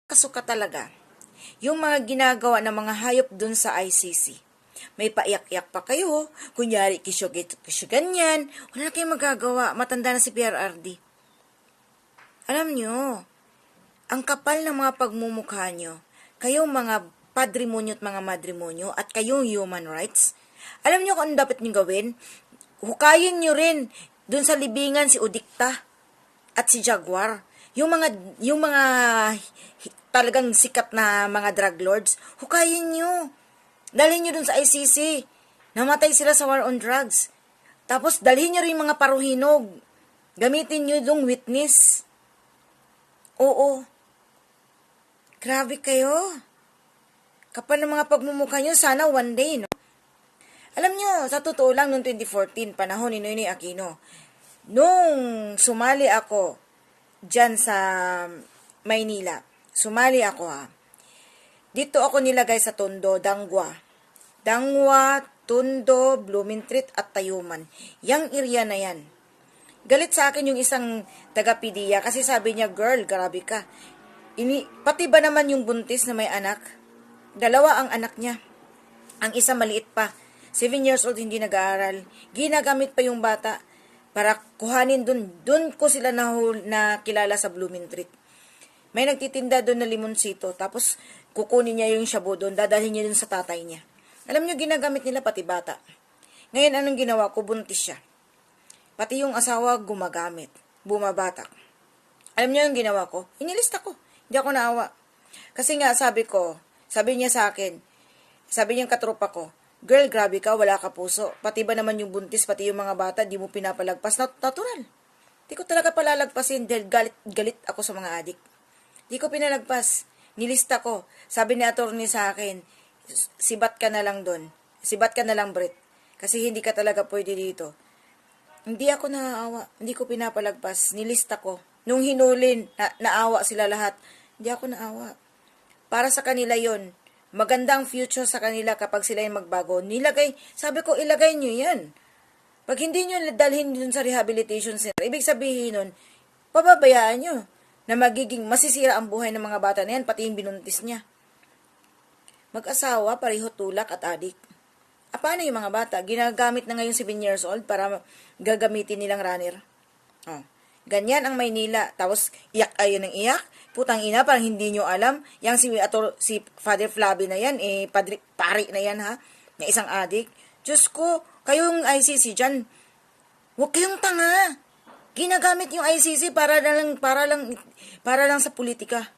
Kasuka talaga. Yung mga ginagawa ng mga hayop dun sa ICC. May paiyak-iyak pa kayo. Kunyari, kisyo ganyan. Wala na kayong magagawa. Matanda na si PRRD. Alam nyo, ang kapal ng mga pagmumukha nyo, kayong mga patrimonyo at mga matrimonyo, at kayong human rights, alam nyo kung ano dapat nyo gawin? Hukayin nyo rin dun sa libingan si Udikta at si Jaguar. Yung mga talagang sikat na mga drug lords, hukayin nyo. Dalhin nyo dun sa ICC. Namatay sila sa war on drugs. Tapos dalhin nyo rin yung mga paruhinog. Gamitin nyo yung witness. Oo. Grabe kayo. Kapal ng mga pagmumukha nyo, sana one day, no? Alam nyo, sa totoo lang, noong 2014, panahon ni Noynoy Aquino, nung sumali ako dyan sa Maynila, sumali ako dito ako nilagay sa Tondo, Dangwa, Tondo, Blumentritt at Tayuman. Yang area na yan. Galit sa akin yung isang taga-PDEA kasi sabi niya, girl, grabe ka. Pati ba naman yung buntis na may anak? 2 ang anak niya. Ang isa maliit pa. 7 years old, hindi nag-aaral. Ginagamit pa yung bata para kuhanin dun. Dun ko sila nakilala sa Blumentritt. May nagtitinda doon na limonsito. Tapos kukunin niya yung shabu doon. Dadalhin niya dun sa tatay niya. Alam niyo, ginagamit nila pati bata. Ngayon, anong ginawa ko? Buntis siya. Pati yung asawa gumagamit. Bumabatak. Alam niyo yung ginawa ko? Inilista ko. Hindi ako naawa. Kasi nga, sabi niya sa akin, sabi niyang katropa ko, girl, grabe ka, wala ka puso. Pati ba naman yung buntis, pati yung mga bata, di mo pinapalagpas. Natural. Di ko talaga palalagpasin dahil galit ako sa mga adik. Di ko pinalagpas. Nilista ko. Sabi ni attorney sa akin, sibat ka na lang doon. Sibat ka na lang, Brit. Kasi hindi ka talaga pwede dito. Hindi ako naaawa. Hindi ko pinapalagpas. Nilista ko. Nung hinulin, naawa sila lahat. Hindi ako naawa. Para sa kanila yon, magandang future sa kanila kapag sila yung magbago. Sabi ko, ilagay nyo yan. Pag hindi nyo dalhin dun sa rehabilitation center, ibig sabihin nun, pababayaan nyo na magiging masisira ang buhay ng mga bata na yan, pati yung binuntis niya. Mag-asawa, pareho tulak at adik. Paano yung mga bata? Ginagamit na ngayon 7 years old para gagamitin nilang runner. Ganyan ang Maynila. Tapos, iyak ayo ng iyak. Putang ina, parang hindi nyo alam. Yang si Father Flavio na yan, pari na yan, na isang adik. Diyos ko, kayong ICC dyan, huwag kayong tanga. Ginagamit yung ICC para lang sa politika.